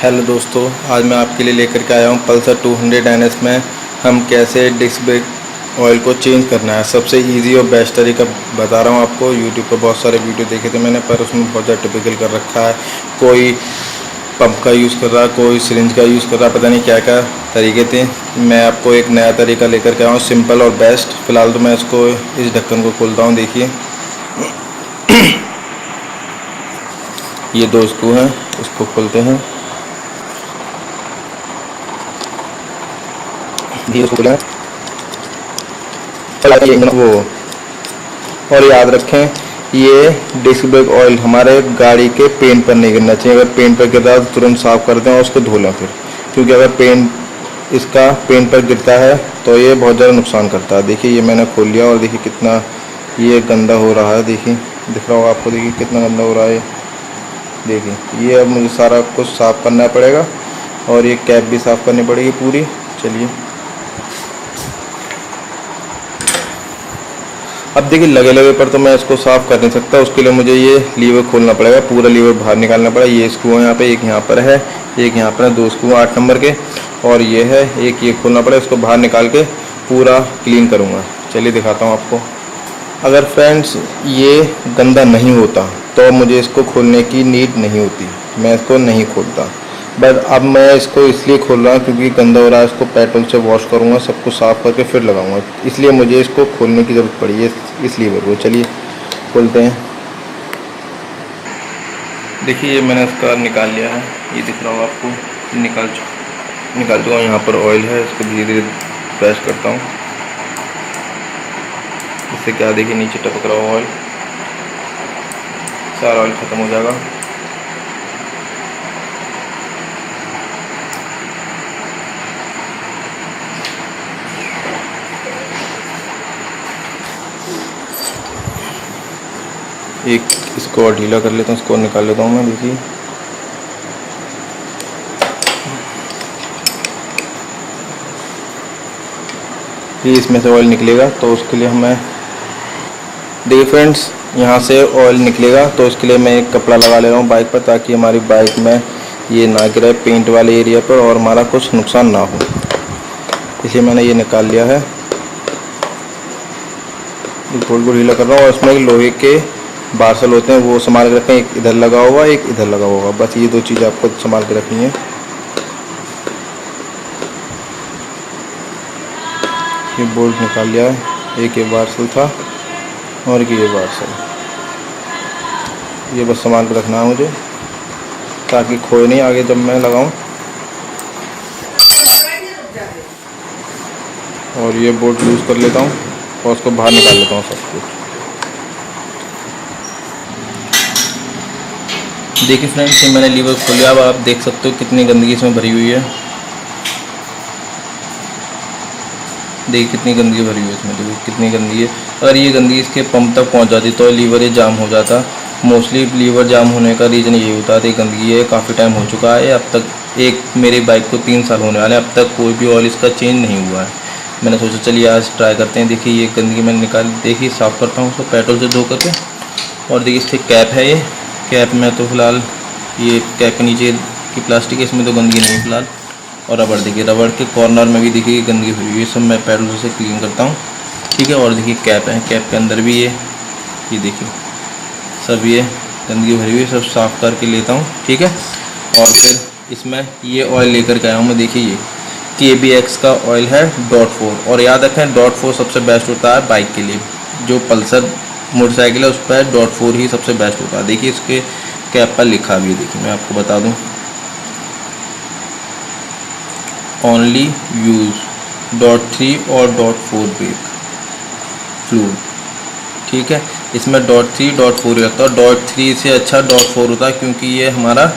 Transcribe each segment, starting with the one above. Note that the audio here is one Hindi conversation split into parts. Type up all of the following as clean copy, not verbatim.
हेलो दोस्तों, आज मैं आपके लिए लेकर के आया हूँ पल्सर 200 NS में हम कैसे डिस्क ब्रेक ऑयल को चेंज करना है। सबसे इजी और बेस्ट तरीका बता रहा हूँ आपको। यूट्यूब पर बहुत सारे वीडियो देखे थे मैंने, पर उसमें बहुत ज़्यादा टिपिकल कर रखा है। कोई पंप का यूज़ कर रहा है, कोई सिरिंज का यूज़ कर रहा है, पता नहीं क्या क्या तरीके थे। मैं आपको एक नया तरीका लेकर के आया हूँ, सिंपल और बेस्ट। फ़िलहाल तो मैं इसको इस ढक्कन को खोलता हूँ। देखिए ये दो स्क्रू हैं, इसको खोलते हैं। वो और याद रखें, ये डिस्क ब्रेक ऑयल हमारे गाड़ी के पेंट पर नहीं गिरना चाहिए। अगर पेंट पर गिर रहा है तो तुरंत साफ़ कर दें और उसको धो लें फिर, क्योंकि अगर इसका पेंट पर गिरता है तो ये बहुत ज़्यादा नुकसान करता है। देखिए ये मैंने खोल लिया और देखिए कितना ये गंदा हो रहा है। देखिए दिख रहा होगा आपको, देखिए कितना गंदा हो रहा है। देखिए ये अब मुझे सारा कुछ साफ़ करना पड़ेगा और ये कैप भी साफ़ करनी पड़ेगी पूरी। चलिए अब देखिए लगे पर तो मैं इसको साफ़ कर नहीं सकता, उसके लिए मुझे ये लीवर खोलना पड़ेगा, पूरा लीवर बाहर निकालना पड़ेगा। ये स्क्रू है यहाँ पे, एक यहाँ पर है, एक यहाँ पर है, दो स्क्रू 8 नंबर के, और ये है एक, ये खोलना पड़ेगा। इसको बाहर निकाल के पूरा क्लीन करूँगा। चलिए दिखाता हूँ आपको। अगर फ्रेंड्स ये गंदा नहीं होता तो मुझे इसको खोलने की नीड नहीं होती, मैं इसको नहीं खोलता। बट अब मैं इसको इसलिए खोल रहा हूँ क्योंकि गंदा हो रहा है। इसको पेट्रोल से वॉश करूँगा, सब कुछ साफ़ करके फिर लगाऊंगा, इसलिए मुझे इसको खोलने की ज़रूरत पड़ी है, इस लीवर को। चलिए खोलते हैं। देखिए ये मैंने इसका निकाल लिया है, ये दिख रहा होगा आपको, निकाल चुका हूँ। यहाँ पर ऑयल है, इसको धीरे धीरे प्रेस करता हूँ। इससे क्या देखिए नीचे टपक रहा ऑयल, सारा ऑयल ख़त्म हो जाएगा। एक इसको और ढीला कर लेता हूँ, इसको निकाल लेता हूँ मैं। देखिए ये इसमें से ऑयल निकलेगा, तो उसके लिए हमें देखिए फ्रेंड्स, यहाँ से ऑयल निकलेगा तो उसके लिए मैं एक कपड़ा लगा ले रहा हूँ बाइक पर, ताकि हमारी बाइक में ये ना गिरे पेंट वाले एरिया पर और हमारा कुछ नुकसान ना हो। इसलिए मैंने ये निकाल लिया है। गोल गोल ढीला कर रहा हूँ, और इसमें लोहे के बार्सल होते हैं, वो संभाल के रखें। एक इधर लगा हुआ, एक इधर लगा होगा, बस ये दो चीज़ें आपको संभाल के रखनी है। ये बोल्ट निकाल लिया है, एक ये बार्सल था और एक ये बार्सल। ये बस संभाल के रखना है मुझे, ताकि खोए नहीं आगे जब मैं लगाऊं। और ये बोल्ट लूज़ कर लेता हूँ और उसको बाहर निकाल लेता हूँ सब कुछ। देखिए फ्रेंड्स, ये मैंने लीवर खोल लिया। अब आप देख सकते हो कितनी गंदगी इसमें भरी हुई है। देखिए कितनी गंदगी भरी हुई है इसमें, देखिए कितनी गंदगी है। अगर ये गंदगी इसके पंप तक पहुंच जाती तो लीवर ये जाम हो जाता। मोस्टली लीवर जाम होने का रीज़न यही होता है। गंदगी है, काफ़ी टाइम हो चुका है, अब तक एक मेरी बाइक को 3 साल होने वाले, अब तक कोई भी ऑयल इसका चेंज नहीं हुआ है। मैंने सोचा चलिए आज ट्राई करते हैं। देखिए ये गंदगी मैंने निकाल, देखिए साफ़ करता हूँ उसको पेट्रोल से धो करके। और देखिए इसकी कैप है, ये कैप में तो फ़िलहाल ये कैप के नीचे की प्लास्टिक है, इसमें तो गंदगी नहीं फ़िलहाल। और रबड़, देखिए रबड़ के कॉर्नर में भी देखिए गंदगी हुई हुई है, सब मैं पेट्रोल से क्लीन करता हूँ, ठीक है। और देखिए कैप है, कैप के अंदर भी ये देखिए सब ये गंदगी भरी हुई है, सब साफ़ करके लेता हूँ, ठीक है। और फिर इसमें ये ऑयल लेकर के आया हूँ मैं। देखिए ये KBX का ऑयल है .4, और याद रखें .4 सबसे बेस्ट होता है बाइक के लिए। जो पल्सर मोटरसाइकिल है उस पर .4 ही सबसे बेस्ट होता है। देखिए इसके कैप पर लिखा भी है, देखिए मैं आपको बता दूँ, ओनली यूज .3 और .4 ब्रेक फ्लूइड, ठीक है। इसमें .3 .4 लगता है, .3 से अच्छा .4 होता है, क्योंकि ये हमारा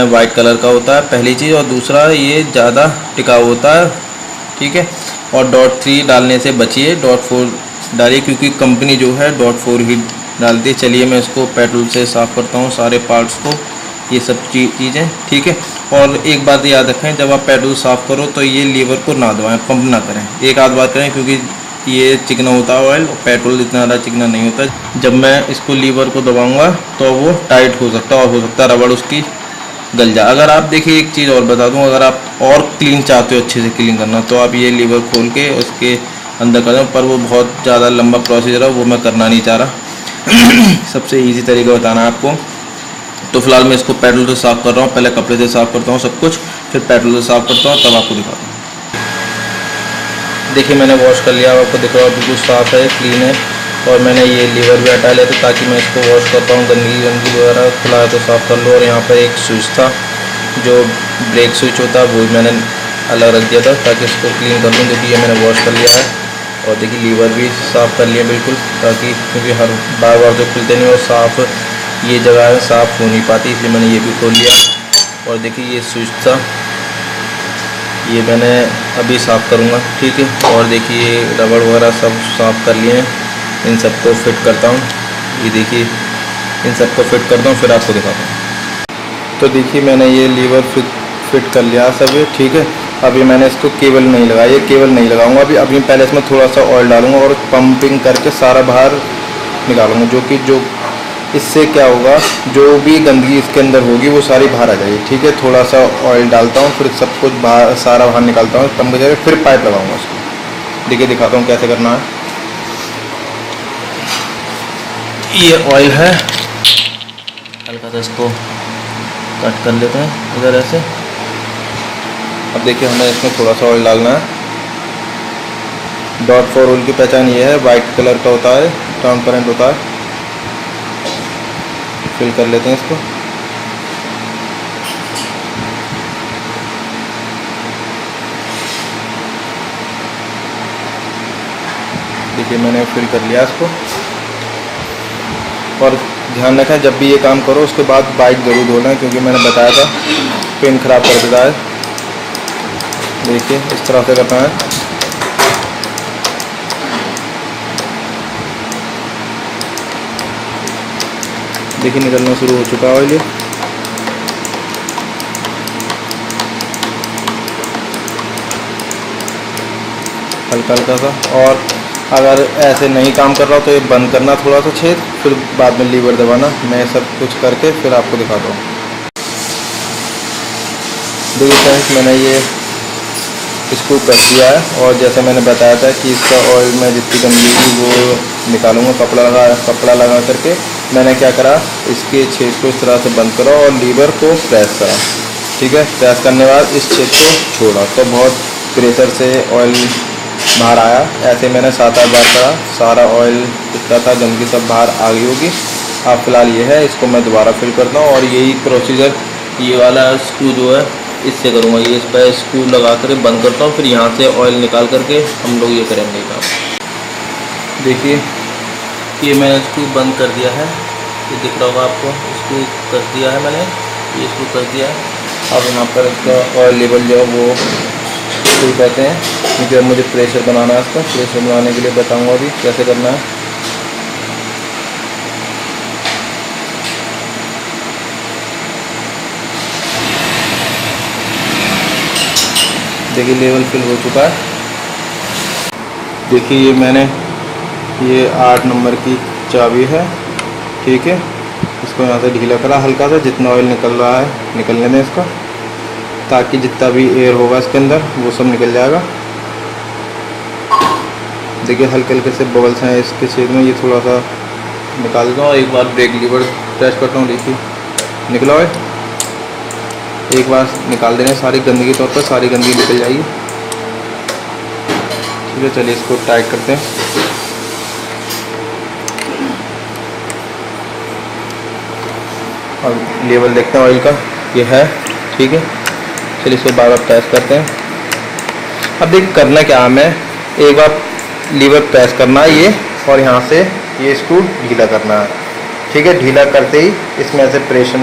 वाइट कलर का होता है पहली चीज़, और दूसरा ये ज़्यादा टिकाऊ होता है, ठीक है। और .3 डालने से बचिए, .4 डालिए, क्योंकि कंपनी जो है .4 ही डालती है। चलिए मैं इसको पेट्रोल से साफ़ करता हूँ सारे पार्ट्स को, ये सब चीज़ें, ठीक है। और एक बात याद रखें, जब आप पेट्रोल साफ़ करो तो ये लीवर को ना दबाएं, पंप ना करें, एक आध बार करें, क्योंकि ये चिकना होता है ऑयल, और पेट्रोल इतना ज़्यादा चिकना नहीं होता। जब मैं इसको लीवर को दबाऊंगा तो वो टाइट हो सकता है, और हो सकता है रबड़ उसकी गल जाए। अगर आप देखिए एक चीज़ और बता दूं, अगर आप और क्लीन चाहते हो अच्छे से क्लीन करना तो आप ये लीवर खोल के उसके अंदर कर दो, पर वो बहुत ज़्यादा लंबा प्रोसीजर है, वो मैं करना नहीं चाह रहा। सबसे इजी तरीका बताना है आपको। तो फिलहाल मैं इसको पेट्रोल से साफ़ कर रहा हूँ, पहले कपड़े से साफ़ करता हूँ सब कुछ, फिर पेट्रोल से साफ़ करता हूँ, तब आपको दिखाता हूँ। देखिए मैंने वॉश कर लिया, आपको दिख रहा है बिल्कुल साफ़ है, क्लीन है। और मैंने ये लीवर भी हटा लिया था ताकि मैं इसको वॉश कर पाऊँ, गंदगी गंदगी वगैरह खुला है तो साफ़ कर लो। और यहाँ पर एक स्विच था, जो ब्रेक स्विच होता है, वो भी मैंने अलग रख दिया था ताकि इसको क्लीन कर लूँ। देखिए ये मैंने वॉश कर लिया है और देखिए लीवर भी साफ़ कर लिया बिल्कुल, ताकि क्योंकि हर बार बार तो खुलते नहीं और साफ़ ये जगह है साफ़ हो नहीं पाती, इसलिए मैंने ये भी खोल लिया। और देखिए ये स्विच था, ये मैंने अभी साफ़ करूँगा, ठीक है। और देखिए रबड़ वगैरह सब साफ़ कर लिए हैं, इन सबको फिट करता हूँ। ये देखिए इन सबको फिट करता हूँ, फिर आपको दिखाता हूँ। तो देखिए मैंने ये लीवर फिट कर लिया सब, ठीक है। अभी मैंने इसको केबल नहीं लगाया, ये केबल नहीं लगाऊंगा अभी पहले इसमें थोड़ा सा ऑयल डालूंगा और पंपिंग करके सारा बाहर निकालूंगा, जो इससे क्या होगा, जो भी गंदगी इसके अंदर होगी वो सारी बाहर आ जाएगी, ठीक है। थोड़ा सा ऑयल डालता हूँ, फिर सब कुछ बाहर सारा बाहर निकालता हूँ पंप करके, फिर पाइप लगाऊंगा उसको। देखिए दिखाता हूँ कैसे करना है। ये ऑयल है, हल्का सा इसको कट कर लेते हैं इधर ऐसे। अब देखिए हमें इसमें थोड़ा सा ऑयल डालना है। डॉट फॉर ऑयल की पहचान ये है, वाइट कलर का होता है, ट्रांसपेरेंट होता है। फिल कर लेते हैं इसको। देखिए मैंने फिल कर लिया इसको। और ध्यान रखें जब भी ये काम करो उसके बाद बाइक ज़रूर धोना है, क्योंकि मैंने बताया था पिन खराब कर देता है। देखिए इस तरह से करना है। देखिए निकलना शुरू हो चुका है ऑयल, हल्का हल्का सा। और अगर ऐसे नहीं काम कर रहा हो तो ये बंद करना थोड़ा सा छेद, फिर बाद में लीवर दबाना। मैं सब कुछ करके फिर आपको दिखाता हूँ। देखिए फ्रेंड्स मैंने ये स्क्रू कस दिया है, और जैसे मैंने बताया था कि इसका ऑयल में जितनी गंदगी थी वो निकालूंगा कपड़ा लगा करके। मैंने क्या करा, इसके छेद को इस तरह से बंद करा और लीवर को प्रेस करा, ठीक है। प्रेस करने के बाद इस छेद को छोड़ा तो बहुत प्रेशर से ऑयल बाहर आया। ऐसे मैंने 7-8 बार करा, सारा ऑयल जितना था गंदगी सब बाहर आ गई होगी। अब फिलहाल ये है, इसको मैं दोबारा फिल करता हूँ और यही प्रोसीजर ये वाला स्क्रू जो है इससे करूँगा। ये इस पर स्क्रू लगा कर बंद करता हूँ, फिर यहाँ से ऑयल निकाल करके हम लोग ये करेंगे काम। देखिए ये मैंने स्क्रू बंद कर दिया है, ये दिख रहा होगा आपको, स्क्रू कस दिया है मैंने, ये स्क्रू कस दिया है। अब यहाँ पर इसका ऑयल लेवल जो है वो स्क्रू कहते हैं, क्योंकि अब मुझे प्रेशर बनाना है। इसका प्रेशर बनाने के लिए बताऊँगा अभी कैसे करना है। देखिए लेवल फिल हो चुका है। देखिए ये मैंने ये 8 नंबर की चाबी है, ठीक है। इसको यहाँ से ढीला करा हल्का सा, जितना ऑयल निकल रहा है निकलने दें इसका, ताकि जितना भी एयर होगा इसके अंदर वो सब निकल जाएगा। देखिए हल्के हल्के से बबल्स हैं इसके छेद में, ये थोड़ा सा निकाल देता हूँ। एक बार ब्रेक लीवर प्रेस करता हूँ, देखिए निकला है। एक बार निकाल देना सारी गंदगी, तौर पर सारी गंदगी निकल जाएगी, ठीक है। चलिए इसको टाइट करते हैं। और लेवल देखते हैं ऑयल का, ये है, ठीक है। चलिए इसको बार बार प्रेस करते हैं। अब देखिए करना क्या है, हमें एक बार लीवर प्रेस करना है ये, और यहाँ से ये स्क्रू ढीला करना है, ठीक है। ढीला करते ही इसमें से प्रेशर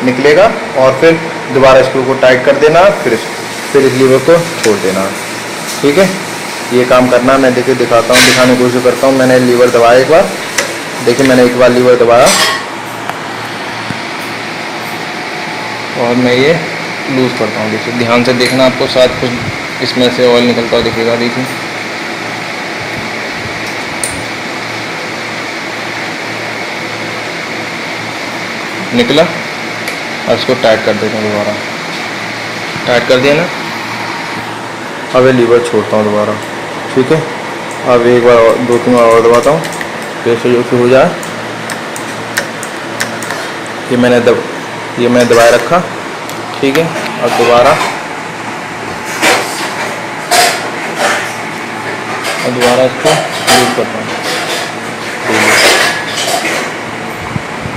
निकलेगा और फिर दोबारा स्क्रू को टाइट कर देना, फिर इस लीवर को छोड़ देना, ठीक है। ये काम करना मैं देखिए दिखाता हूँ, दिखाने की कोशिश करता हूँ। मैंने लीवर दबाया एक बार, देखिए मैंने एक बार लीवर दबाया और मैं ये लूज़ करता हूँ। देखिए ध्यान से देखना, आपको शायद कुछ इसमें से ऑयल निकलता हुआ दिखेगा, देखिए निकला। और इसको टाइट कर देते हैं दोबारा। टाइट कर दिया ना, अब ये लीवर छोड़ता हूँ दोबारा, ठीक है। अब एक बार और 2-3 बार और दबाता हूँ, प्रेशर जो हो जाए। ये मैंने दबाए रखा, ठीक है। और दोबारा इसको यूज करता हूँ।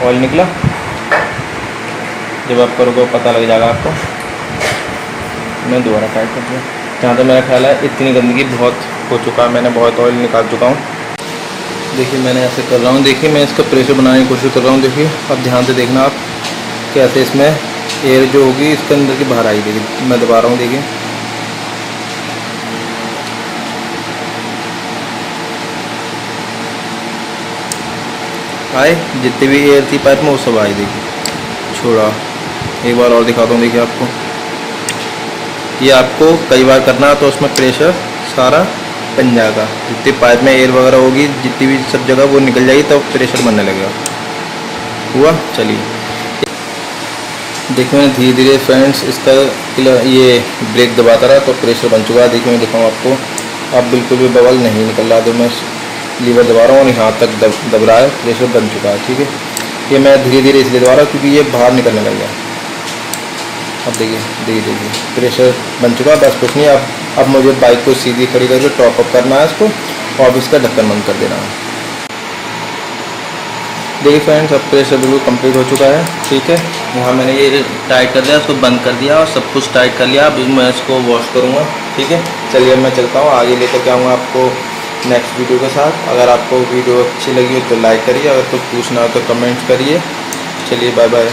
ऑयल निकला, जब आप करोगे पता लग जाएगा आपको। मैं दोबारा टाइट कर दिया। जहाँ तक मेरा ख्याल है इतनी गंदगी बहुत हो चुका है, मैंने बहुत ऑयल निकाल चुका हूँ। देखिए मैंने ऐसे कर रहा हूँ, देखिए मैं इसका प्रेशर बनाने की कोशिश कर रहा हूँ। देखिए अब ध्यान से देखना आप, कैसे इसमें एयर जो होगी इसके अंदर की बाहर आई। देखिए मैं दबा रहा हूँ, देखिए आए, जितनी भी एयर थी पाइप में वो सब आई। देखिए छोड़ा। एक बार और दिखाता हूँ, देखिए आपको। ये आपको कई बार करना है तो उसमें प्रेशर सारा बन जाएगा। जितनी पाइप में एयर वगैरह होगी, जितनी भी सब जगह वो निकल जाएगी, तब प्रेशर बनने लगेगा। हुआ। चलिए देखिए मैंने धीरे धीरे फ्रेंड्स इसका ये ब्रेक दबाता रहा तो प्रेशर बन चुका है। देखिए मैं दिखाऊँ आपको, अब बिल्कुल भी बबल नहीं निकल रहा। तो मैं लीवर दबा रहा हूँ और यहाँ तक दब रहा है, प्रेशर बन चुका है, ठीक है। ये मैं धीरे धीरे इसलिए दबा रहा हूँ क्योंकि ये बाहर निकलने लग गया। अब देखिए प्रेशर बन चुका है। बस कुछ नहीं, अब मुझे बाइक को सीधी खड़ी करके टॉप अप करना है इसको, और इसका ढक्कन बंद कर देना है। देखिए फ्रेंड्स अब प्रेशर बिल्कुल कंप्लीट हो चुका है, ठीक है। यहाँ मैंने ये टाइट कर दिया, इसको बंद कर दिया और सब कुछ टाइट कर लिया। अब मैं इसको वॉश करूँगा, ठीक है। चलिए अब मैं चलता हूँ, आगे लेकर के आऊँगा आपको नेक्स्ट वीडियो के साथ। अगर आपको वीडियो अच्छी लगी हो तो लाइक करिए, अगर कुछ पूछना हो तो कमेंट करिए। चलिए बाय बाय।